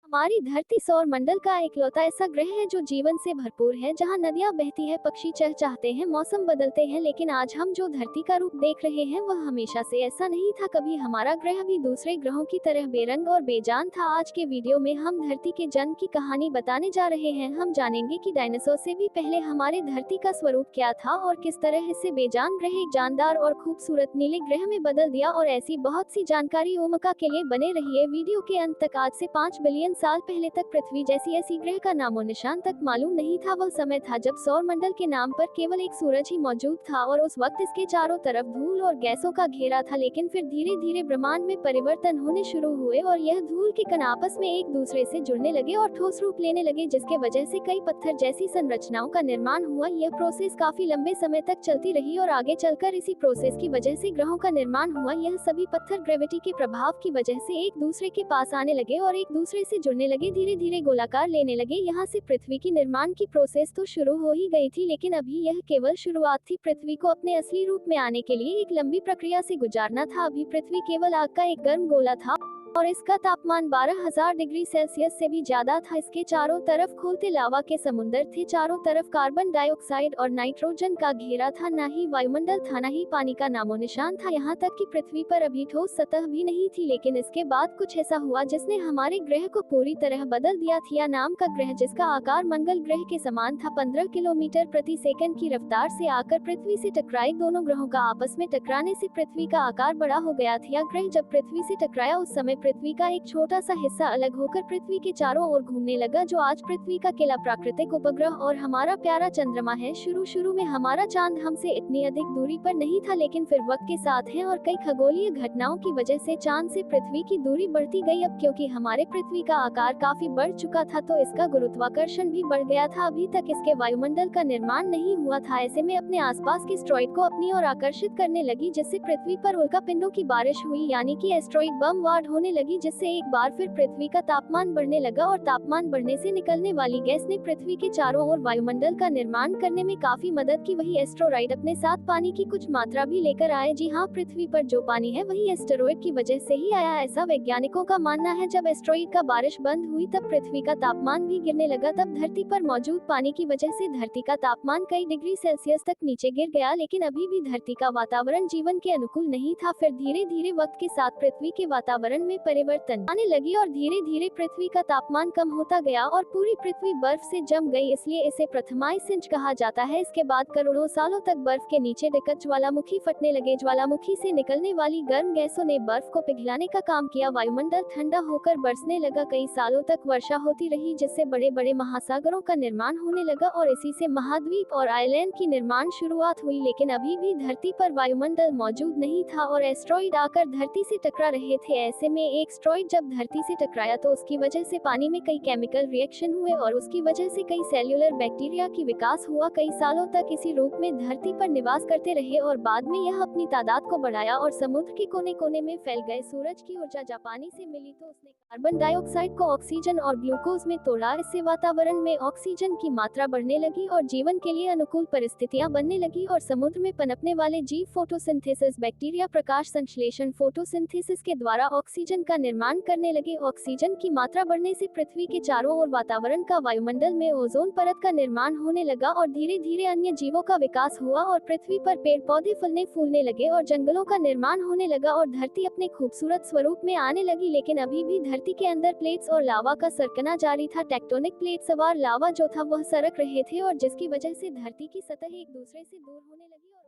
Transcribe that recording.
हमारी धरती सौर मंडल का इकलौता ऐसा ग्रह है जो जीवन से भरपूर है, जहां नदियां बहती है, पक्षी चहचहाते हैं, मौसम बदलते हैं, लेकिन आज हम जो धरती का रूप देख रहे हैं वह हमेशा से ऐसा नहीं था। कभी हमारा ग्रह भी दूसरे ग्रहों की तरह बेरंग और बेजान था। आज के वीडियो में हम धरती के जन्म की कहानी बताने जा रहे हैं। हम जानेंगे कि डायनासोर से भी पहले हमारे धरती का स्वरूप क्या था और किस तरह इससे बेजान ग्रह एक जानदार और खूबसूरत नीले ग्रह में बदल दिया। और ऐसी बहुत सी जानकारी ओमका के लिए बने रहिए वीडियो के अंत तक। आज से 5 बिलियन साल पहले तक पृथ्वी जैसी ऐसी ग्रह का नामो निशान तक मालूम नहीं था। वह समय था जब सौर मंडल के नाम पर केवल एक सूरज ही मौजूद था और उस वक्त इसके चारों तरफ धूल और गैसों का घेरा था। लेकिन फिर धीरे धीरे ब्रह्मांड में परिवर्तन होने शुरू हुए और यह धूल के कण आपस में एक दूसरे से जुड़ने लगे और ठोस रूप लेने लगे, जिसके वजह से कई पत्थर जैसी संरचनाओं का निर्माण हुआ। यह प्रोसेस काफी लंबे समय तक चलती रही और आगे चलकर इसी प्रोसेस की वजह से ग्रहों का निर्माण हुआ। यह सभी पत्थर ग्रेविटी के प्रभाव की वजह से एक दूसरे के पास आने लगे और एक दूसरे से जुड़ने लगे, धीरे धीरे गोलाकार लेने लगे। यहाँ से पृथ्वी की निर्माण की प्रोसेस तो शुरू हो ही गई थी, लेकिन अभी यह केवल शुरुआत थी। पृथ्वी को अपने असली रूप में आने के लिए एक लंबी प्रक्रिया से गुजारना था। अभी पृथ्वी केवल आग का एक गर्म गोला था और इसका तापमान 12,000 डिग्री सेल्सियस से भी ज्यादा था। इसके चारों तरफ खोलते लावा के समुद्र थे, चारों तरफ कार्बन डाइऑक्साइड और नाइट्रोजन का घेरा था, ना ही वायुमंडल था, ना ही पानी का नामो निशान था। यहाँ तक कि पृथ्वी पर अभी ठोस सतह भी नहीं थी। लेकिन इसके बाद कुछ ऐसा हुआ जिसने हमारे ग्रह को पूरी तरह बदल दिया। थिया नाम का ग्रह, जिसका आकार मंगल ग्रह के समान था, 15 किलोमीटर प्रति सेकंड की रफ्तार से आकर पृथ्वी से टकराई। दोनों ग्रहों का आपस में टकराने से पृथ्वी का आकार बड़ा हो गया। थिया ग्रह जब पृथ्वी से टकराया उस समय पृथ्वी का एक छोटा सा हिस्सा अलग होकर पृथ्वी के चारों ओर घूमने लगा, जो आज पृथ्वी का अकेला प्राकृतिक उपग्रह और हमारा प्यारा चंद्रमा है। शुरू में हमारा चांद हमसे इतनी अधिक दूरी पर नहीं था, लेकिन फिर वक्त के साथ है और कई खगोलीय घटनाओं की वजह से चांद से पृथ्वी की दूरी बढ़ती गई। अब क्योंकि हमारे पृथ्वी का आकार काफी बढ़ चुका था तो इसका गुरुत्वाकर्षण भी बढ़ गया था। अभी तक इसके वायुमंडल का निर्माण नहीं हुआ था। ऐसे में अपने आसपास के एस्टेरॉइड को अपनी ओर आकर्षित करने लगी, जिससे पृथ्वी पर उल्का पिंडों की बारिश हुई, यानी कि एस्टेरॉइड बमबार्ड होने लगी, जिससे एक बार फिर पृथ्वी का तापमान बढ़ने लगा और तापमान बढ़ने से निकलने वाली गैस ने पृथ्वी के चारों ओर वायुमंडल का निर्माण करने में काफी मदद की। वही एस्टेरॉइड अपने साथ पानी की कुछ मात्रा भी लेकर आए। जी हाँ, पृथ्वी पर जो पानी है वही एस्टेरॉइड की वजह से ही आया, ऐसा वैज्ञानिकों का मानना है। जब एस्टेरॉइड का बारिश बंद हुई तब पृथ्वी का तापमान भी गिरने लगा। तब धरती पर मौजूद पानी की वजह से धरती का तापमान कई डिग्री सेल्सियस तक नीचे गिर गया, लेकिन अभी भी धरती का वातावरण जीवन के अनुकूल नहीं था। फिर धीरे धीरे वक्त के साथ पृथ्वी के वातावरण में परिवर्तन आने लगी और धीरे धीरे पृथ्वी का तापमान कम होता गया और पूरी पृथ्वी बर्फ से जम गई, इसलिए इसे प्रथमाइस कहा जाता है। इसके बाद करोड़ों सालों तक बर्फ के नीचे डकट ज्वालामुखी फटने लगे। ज्वालामुखी से निकलने वाली गर्म गैसों ने बर्फ को पिघलाने का काम किया। वायुमंडल ठंडा होकर बरसने लगा। कई सालों तक वर्षा होती रही, जिससे बड़े बड़े महासागरों का निर्माण होने लगा और इसी से महाद्वीप और आइलैंड की निर्माण शुरुआत हुई। लेकिन अभी भी धरती पर वायुमंडल मौजूद नहीं था और एस्टेरॉइड आकर धरती से टकरा रहे थे। ऐसे में एक एस्टेरॉइड जब धरती से टकराया तो उसकी वजह से पानी में कई केमिकल रिएक्शन हुए और उसकी वजह से कई सेल्यूलर बैक्टीरिया की विकास हुआ। कई सालों तक इसी रूप में धरती पर निवास करते रहे और बाद में यह अपनी तादाद को बढ़ाया और समुद्र के कोने कोने में फैल गए। सूरज की ऊर्जा जापानी से मिली तो उसने कार्बन डाइऑक्साइड को ऑक्सीजन और ग्लूकोज में तोड़ा। इससे वातावरण में ऑक्सीजन की मात्रा बढ़ने लगी और जीवन के लिए अनुकूल परिस्थितियां बनने लगी और समुद्र में पनपने वाले जीव फोटोसिंथेसिस, बैक्टीरिया प्रकाश संश्लेषण फोटोसिंथेसिस के द्वारा ऑक्सीजन का निर्माण करने लगे। ऑक्सीजन की मात्रा बढ़ने से पृथ्वी के चारों ओर वातावरण का वायुमंडल में ओजोन परत का निर्माण होने लगा और धीरे धीरे अन्य जीवों का विकास हुआ और पृथ्वी पर पेड़ पौधे फलने फूलने लगे और जंगलों का निर्माण होने लगा और धरती अपने खूबसूरत स्वरूप में आने लगी। लेकिन अभी भी धरती के अंदर प्लेट्स और लावा का सरकना जारी था। टेक्टोनिक प्लेट सवार लावा जो था वह सरक रहे थे और जिसकी वजह से धरती की सतह एक दूसरे से दूर होने लगी और